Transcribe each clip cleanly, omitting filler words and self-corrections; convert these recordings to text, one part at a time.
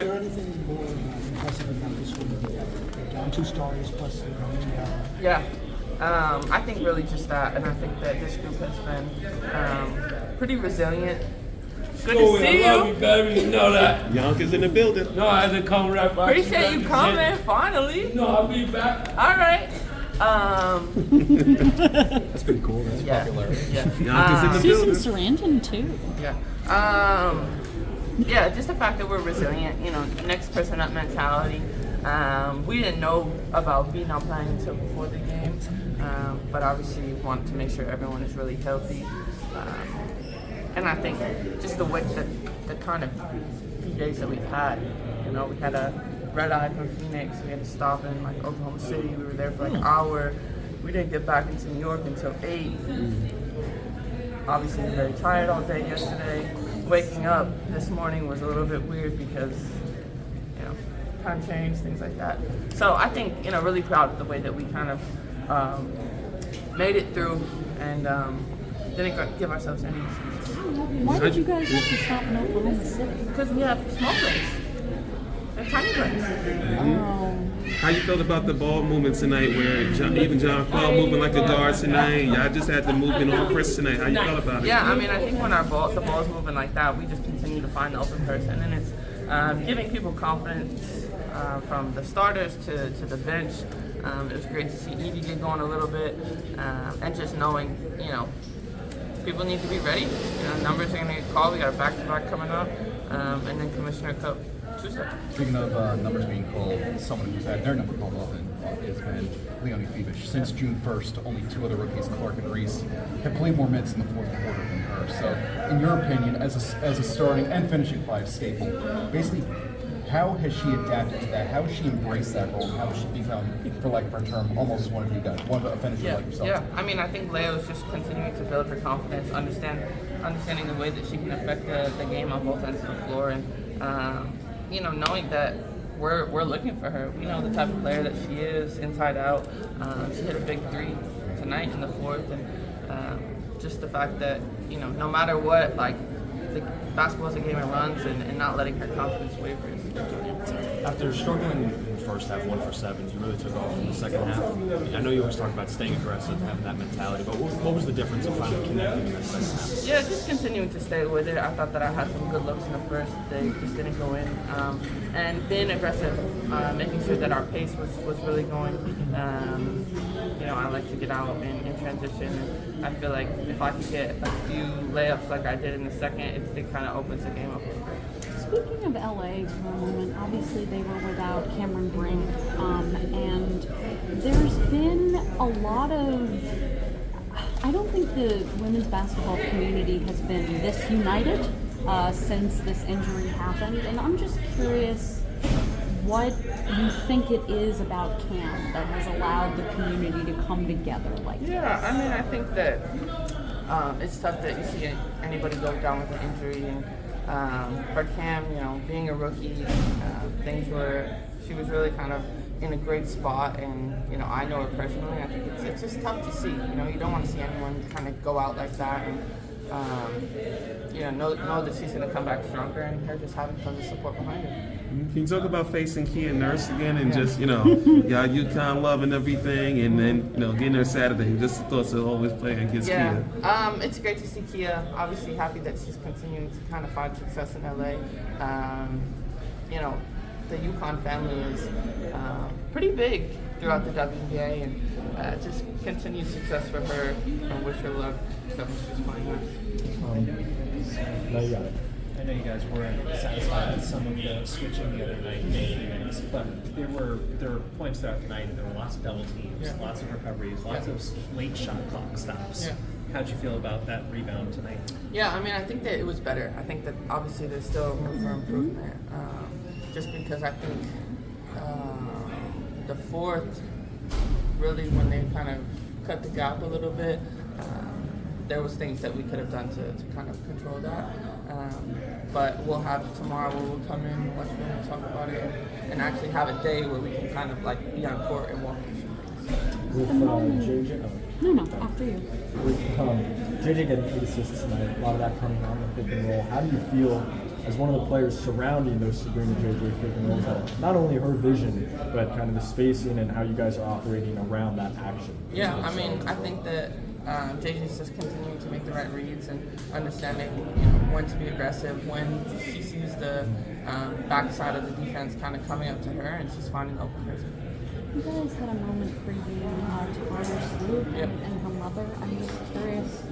there anything more impressive about this one? Down 2 stars plus the Yeah. I think really just that, and I think that this group has been pretty resilient. Good to see you. I love you, baby. You know that. Yonkers in the building. No, I had to come right back. Appreciate you coming, finally. No, I'll be back. All right. That's pretty cool. That's popular. Yeah. Yonkers in the building. Susan Sarandon too. Yeah. Yeah, just the fact that we're resilient, you know, next person up mentality. We didn't know about being not playing until before the game, but obviously we want to make sure everyone is really healthy. And I think just the way that the kind of few days that we've had, you know, we had a red eye from Phoenix, we had to stop in like Oklahoma City, we were there for like an hour. We didn't get back into New York until 8. Obviously very tired all day yesterday. Waking up this morning was a little bit weird because, you know, time change, things like that. So I think, you know, really proud of the way that we kind of made it through and didn't give ourselves any excuses. Why did you guys have to stop in Oklahoma City? Because we have small planes. They're tiny planes. Oh. How you felt about the ball movement tonight where even John Paul moving like a guard tonight? Y'all just had the movement on Chris tonight. How you felt about it? Yeah, I mean, I think when the ball's moving like that, we just continue to find the open person. And it's giving people confidence from the starters to the bench. It was great to see Edie get going a little bit. And just knowing, you know, people need to be ready. You know, numbers are going to get called. We got a back-to-back coming up. And then Commissioner Cup Tuesday. Speaking of numbers being called, someone who's had their number called often has been Leonie Fiebich. Since June 1st, only 2 other rookies, Clark and Reese, have played more minutes in the 4th quarter than her. So, in your opinion, as a starting and finishing 5 staple, basically, how has she adapted to that? How has she embraced that role? How has she become, for lack of a better term, almost one of you guys, one of a finisher like yourself? Yeah, I mean, I think Leo's just continuing to build her confidence, understanding the way that she can affect the game on both ends of the floor, and you know, knowing that we're looking for her. We know the type of player that she is, inside out. She hit a big 3 tonight in the 4th, and just the fact that, you know, no matter what, like, the basketball is a game it runs, and not letting her confidence waver. After struggling in the first half, 1 for 7, you really took off in the second half. I know you always talk about staying aggressive, having that mentality, but what was the difference of finally connecting in that second half? Yeah, just continuing to stay with it. I thought that I had some good looks in the first. They just didn't go in. And being aggressive, making sure that our pace was really going. You know, I like to get out in transition. And I feel like if I could get a few layups like I did in the second, it kind of opens the game up a little bit. Speaking of LA for a moment, obviously they were without Cameron Brink, and there's been a lot of, I don't think the women's basketball community has been this united since this injury happened, and I'm just curious what you think it is about Cam that has allowed the community to come together like this. Yeah, I mean, I think that it's tough that you see anybody go down with an injury, and for Cam, you know, being a rookie, she was really kind of in a great spot, and, you know, I know her personally. I think it's just tough to see. You know, you don't want to see anyone kind of go out like that, and you know that she's going to come back stronger, and her just having tons of support behind her. Can you talk about facing Kia Nurse again and just, you know, y'all UConn love and everything, and then, you know, getting there Saturday, just the thoughts of always playing against Kia? It's great to see Kia. Obviously happy that she's continuing to kind of find success in LA. You know, the UConn family is pretty big throughout the WNBA, and just continued success for her, and wish her luck. So she's playing No, you got it. I know you guys weren't satisfied with some of the switching the other night in Phoenix, but there were points throughout the night, and there were lots of double teams, lots of recoveries, lots of late shot clock stops. Yeah. How'd you feel about that rebound tonight? Yeah, I mean, I think that it was better. I think that obviously there's still room for improvement, just because I think the 4th, really when they kind of cut the gap a little bit, there was things that we could have done to kind of control that. But we'll have tomorrow where we'll come in, watch them and talk about it, and actually have a day where we can kind of like be on court and walk through some things. With JJ, No, after you. with JJ getting 8 assists tonight, a lot of that coming on the pick and roll. How do you feel as one of the players surrounding those Sabrina JJ pick and rolls, that not only her vision, but kind of the spacing and how you guys are operating around that action. Yeah, I mean, I think that JJ's just continuing to make the right reads and understanding when to be aggressive, when she sees the backside of the defense kind of coming up to her, and she's finding the open person. You guys had a moment previewing Tana's Sloop and her mother. I'm just curious,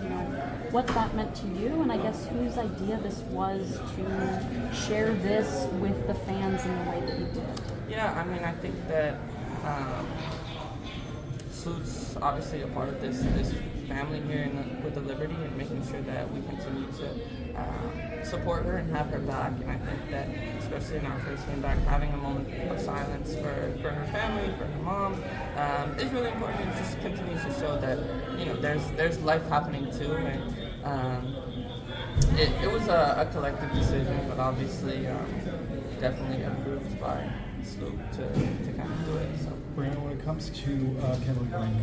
what that meant to you, and I guess whose idea this was to share this with the fans in the way that you did. Yeah, I mean, I think that Sloop's obviously a part of this family here with the Liberty, and making sure that we continue to support her and have her back. And I think that, especially in our first game back, having a moment of silence for her family, for her mom, is really important. It just continues to show that there's life happening too. And it was a collective decision, but obviously definitely approved by Sloop to kind of do it. So. Breanna, when it comes to Kimberly Brink,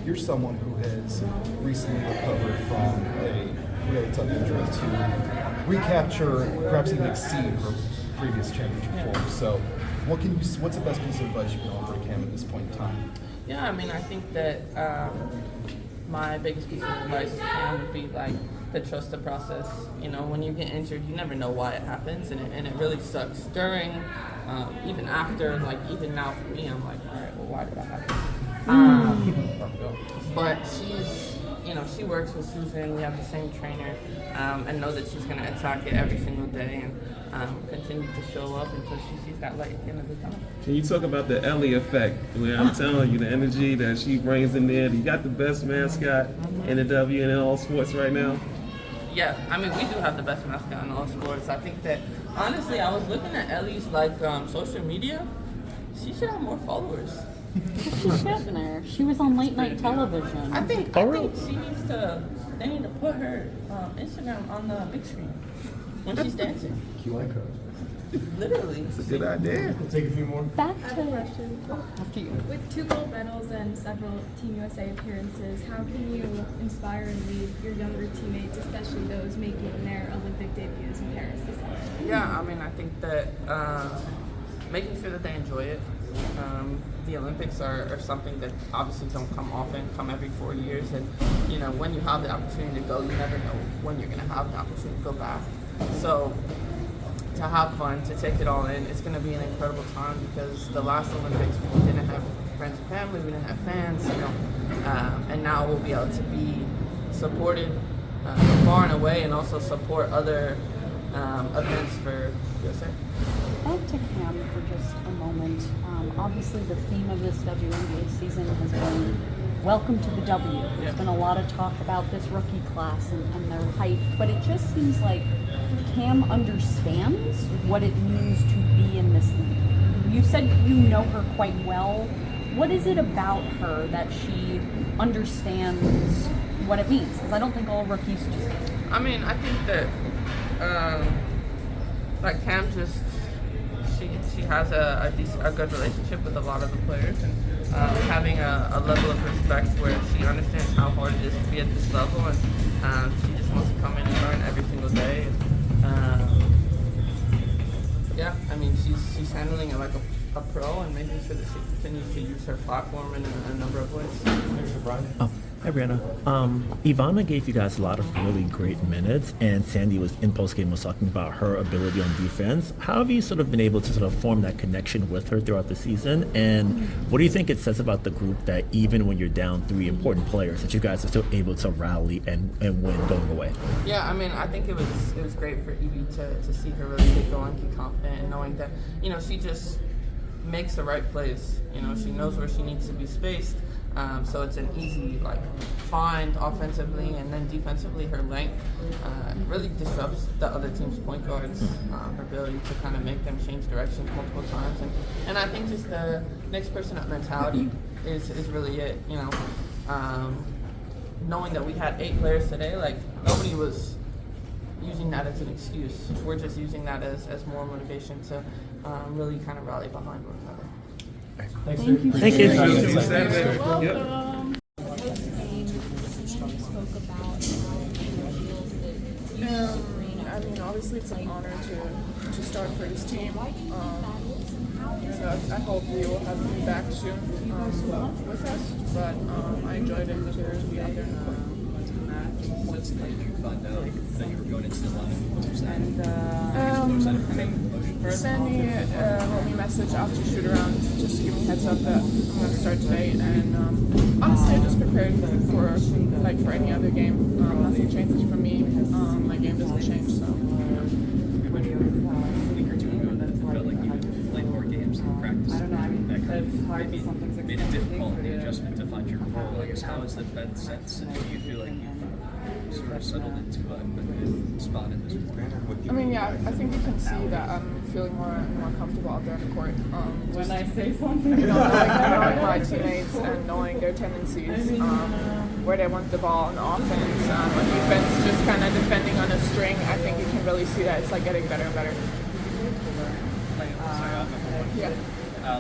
you're someone who has recently recovered from a really tough injury to recapture, perhaps even exceed her previous championship form. So, what's the best piece of advice you can offer to Cam at this point in time? Yeah, I mean, I think that my biggest piece of advice to Cam would be to trust the process. When you get injured, you never know why it happens, and it really sucks. During, even after, even now for me, I'm like, all right, well, why did that happen? But she's, she works with Susan. We have the same trainer, and know that she's going to attack it every single day and continue to show up until she sees that light at the end of the tunnel. Can you talk about the Ellie effect? Where I'm telling you, the energy that she brings in there. You got the best mascot in the WNBA sports right now. Yeah, I mean, we do have the best mascot in all sports. I think that, honestly, I was looking at Ellie's social media. She should have more followers. She's getting there. She was on late night television. I think she needs to. They need to put her Instagram on the big screen when she's dancing. QR code. Literally. It's a good idea. We'll take a few more. Back I to have a question. after you. With 2 gold medals and several Team USA appearances, how can you inspire and lead your younger teammates, especially those making their Olympic debuts in Paris this summer? Yeah, I mean, I think that making sure that they enjoy it. The Olympics are something that obviously don't come often, come every 4 years, and when you have the opportunity to go, you never know when you're going to have the opportunity to go back. So to have fun, to take it all in, it's going to be an incredible time, because the last Olympics we didn't have friends and family, we didn't have fans, and now we'll be able to be supported far and away, and also support other events for USA. Back to Cam for just a moment. Obviously, the theme of this WNBA season has been welcome to the W. There's been a lot of talk about this rookie class and their hype, but it just seems like Cam understands what it means to be in this league. You said you know her quite well. What is it about her that she understands what it means? Because I don't think all rookies do. I mean, I think that Cam just she has a good relationship with a lot of the players, and having a level of respect where she understands how hard it is to be at this level, and she just wants to come in and learn every single day. Yeah, I mean, she's handling it like a pro, and making sure that she continues to use her platform in a number of ways. Hi, Breanna. Ivana gave you guys a lot of really great minutes, and Sandy was in postgame was talking about her ability on defense. How have you sort of been able to sort of form that connection with her throughout the season? And what do you think it says about the group that even when you're down 3 important players, that you guys are still able to rally and win going away? Yeah, I mean, I think it was great for Evie to see her really get going, get confident, and knowing that she just makes the right plays. She knows where she needs to be spaced. So it's an easy find offensively, and then defensively her length really disrupts the other team's point guards. Her ability to kind of make them change directions multiple times, and I think just the next person up mentality is really it. Knowing that we had 8 players today, nobody was using that as an excuse. We're just using that as more motivation to really kind of rally behind one another. Thank you. Thank you. Welcome. I mean, obviously it's an honor to start for this team. And I hope we will have you back soon with us. But I enjoyed it to be out there. What's it like you found out that you were going into the line? Sandy wrote me a message after shoot around just to give me a heads up that I'm going to start today. And honestly, I just prepared for any other game. Nothing changes for me. My game doesn't change. So. You mentioned a week or two ago that it felt like you played more games in practice. That kind of made it difficult in the adjustment to find your role. I guess how has that been since? And do you feel like you've sort of settled into a spot in this I mean, yeah, I think you can see that I'm feeling more comfortable out there on the court. When I say something, knowing my teammates and knowing their tendencies, where they want the ball on offense, on defense, just kind of defending on a string. I think you can really see that it's like getting better and better.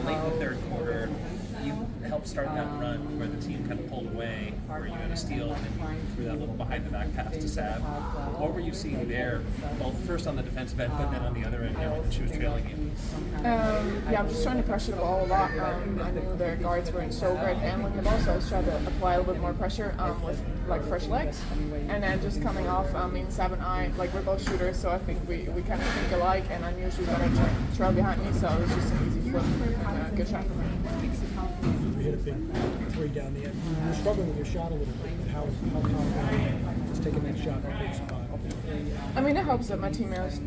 Late in the third quarter, you helped start that run where the team kind of pulled away, where you got a steal, and then you threw that little behind the back pass to Sav. What were you seeing there, both first on the defensive end, but then on the other end, knowing that she was trailing you? I'm just trying to pressure the ball a lot. I knew their guards weren't so great handling the ball, so I was trying to apply a little bit more pressure with like fresh legs. And then just coming off, Sav and I, like we're both shooters, so I think we kind of think alike, and I'm usually better to trail behind me, so it was just an easy flip and a good shot for me. You hit a big three down the end. You're struggling with your shot a little bit, but how confident is taking that shot in a big spot? I mean, it helps that my teammates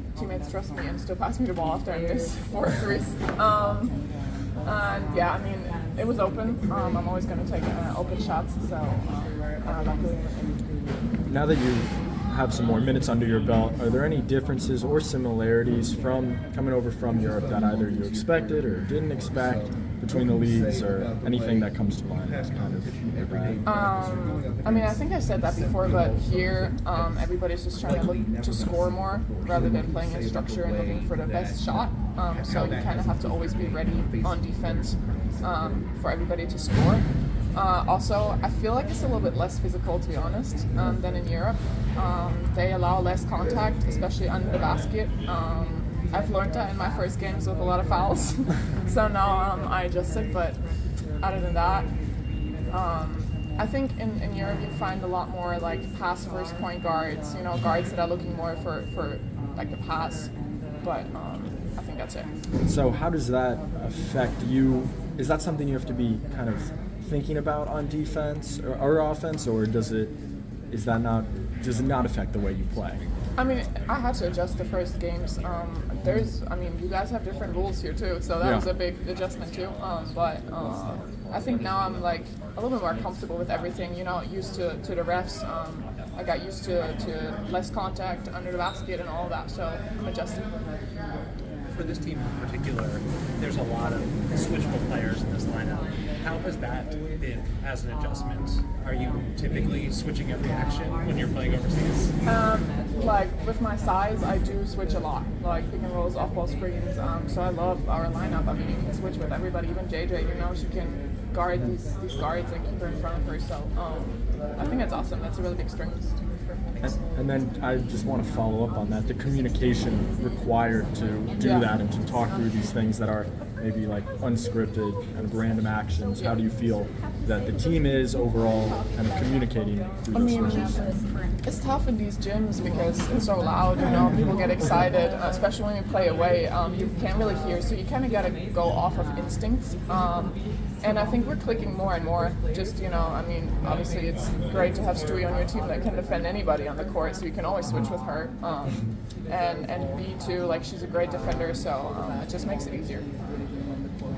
trust me and still pass me the ball after I miss 4 threes. And yeah, I mean, it was open. I'm always going to take open shots, so luckily. Now that you have some more minutes under your belt, are there any differences or similarities from coming over from Europe that either you expected or didn't expect between the leagues, or anything that comes to mind? I mean, I think I said that before, but here everybody's just trying to look to score more rather than playing in structure and looking for the best shot. So you kind of have to always be ready on defense for everybody to score. Also, I feel like it's a little bit less physical, to be honest, than in Europe. They allow less contact, especially under the basket. I've learned that in my first games with a lot of fouls, so now I adjusted. But other than that, I think in Europe you find a lot more like pass first point guards, guards that are looking more for like the pass. But I think that's it. So how does that affect you? Is that something you have to be kind of thinking about on defense or offense, or does it not affect the way you play? I mean, I had to adjust the first games. You guys have different rules here too, so that was a big adjustment too. But I think now I'm like a little bit more comfortable with everything. Used to the refs. I got used to less contact under the basket and all of that, so I'm adjusting. For this team in particular, there's a lot of switchable players in this lineup. How has that been as an adjustment? Are you typically switching every action when you're playing overseas? Like with my size, I do switch a lot, like pick and rolls, off-ball screens. So I love our lineup. I mean, you can switch with everybody, even JJ. She can guard these guards and keep her in front of her. So I think that's awesome. That's a really big strength. And then I just want to follow up on that, the communication required to do that and to talk through these things that are maybe like unscripted kind of random actions. How do you feel that the team is overall kind of communicating through those switches? It's tough in these gyms because it's so loud, people get excited, especially when you play away. You can't really hear, so you kind of got to go off of instincts. And I think we're clicking more and more. Just, obviously it's great to have Stewie on your team that can defend anybody on the court, so you can always switch with her. And B, too, like she's a great defender, so it just makes it easier.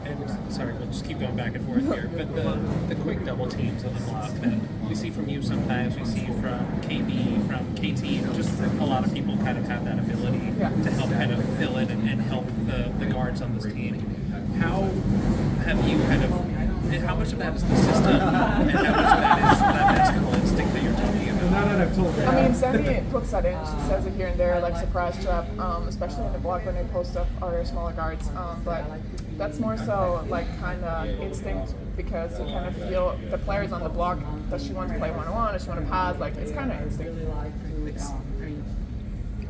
And sorry, we'll just keep going back and forth here, but the quick double teams on the block that we see from you sometimes, we see from KB, from KT, just a lot of people kind of have that ability to help kind of fill in and help the guards on this team. How have you how much of that is the system, and how much of that is that basketball instinct that you're talking about? Sandy puts that in. She says it here and there, like surprise trap, especially in the block when they post up other smaller guards. But that's more so like kind of instinct, because you kind of feel the players on the block. Does she want to play one-on-one? Does she want to pass? Like it's kind of instinct.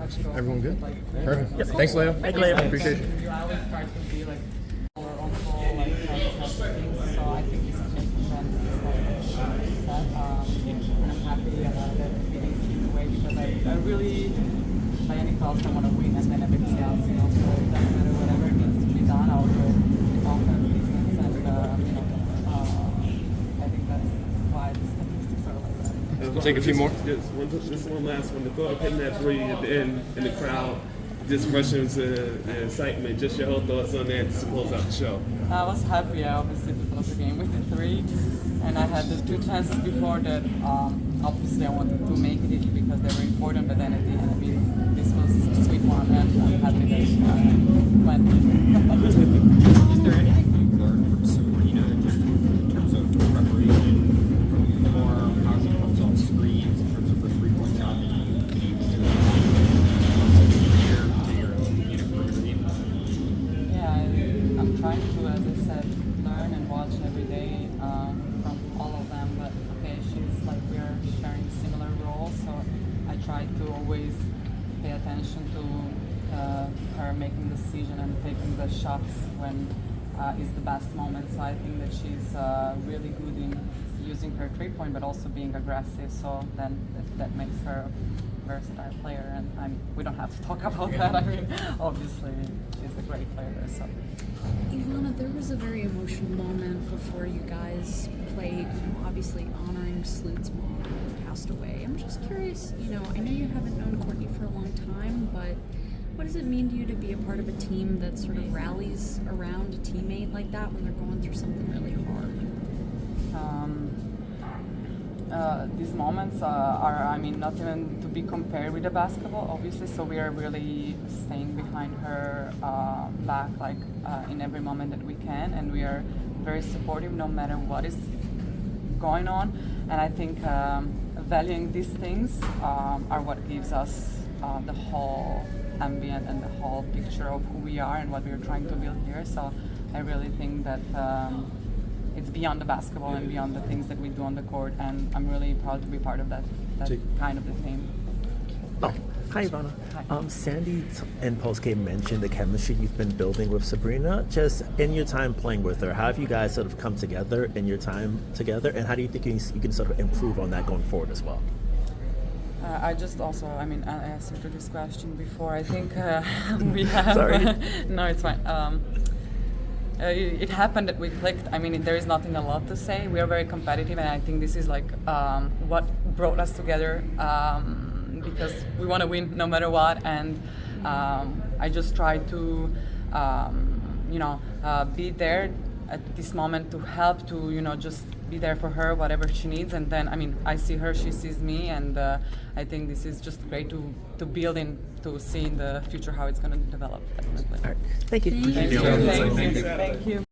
Everyone good? Perfect. Yep. Thanks, Leo. Thank you, Leo. Appreciate it. You always try to be like more on call, like things. So I think this is making them set. And I'm happy about it being the way because I really, by any cost, I want to win, and then everything else, So it doesn't matter whatever needs to be done. I'll go offense, defense, and I think that's why the statistics are like that. We'll take a few more. Just one last one. The thought of hitting that three at the end in the crowd, just rushing to excitement. Just your whole thoughts on that to close out the show. I was happy, obviously, to close the game with the three, and I had the 2 chances before that. Obviously, I wanted to make it because they were important, but then at the end, I mean, this was a sweet one, and I'm happy that it went. Is there anything you've learned from Sabrina just in terms of preparation, from form, how she comes off screens, in terms of her 3-point shot that you can use to Yeah, I'm trying to, as I said, learn and watch every day from all of them. But okay, she's like we're sharing similar roles, so I try to always pay attention to her making the decision and taking the shots when is the best moment. So I think that she's really good in using her 3-point, but also being aggressive. So then that makes her a versatile player, and we don't have to talk about that. I mean, obviously she's a great player. So. Ivana, there was a very emotional moment before you guys played, obviously honoring Sloot's mom who passed away. I'm just curious, I know you haven't known Courtney for a long time, but what does it mean to you to be a part of a team that sort of rallies around a teammate like that when they're going through something really hard? These moments are, not even to be compared with the basketball, obviously, so we are really staying behind her back, in every moment that we can, and we are very supportive no matter what is going on, and I think valuing these things are what gives us the whole ambient and the whole picture of who we are and what we're trying to build here, so I really think that it's beyond the basketball and beyond the things that we do on the court, and I'm really proud to be part of that kind of the team. Oh, hi Ivana. Sandy in Postgame mentioned the chemistry you've been building with Sabrina. Just in your time playing with her, how have you guys sort of come together in your time together, and how do you think you can sort of improve on that going forward as well? I just also, I answered to this question before. I think we have... Sorry. No, it's fine. It happened that we clicked. There is nothing a lot to say. We are very competitive, and I think this is what brought us together because we want to win no matter what. And I just try to, be there at this moment to help, to just be there for her, whatever she needs. And then, I see her, she sees me, and I think this is just great to build in, to see in the future how it's going to develop. Definitely. All right. Thank you. Thank you.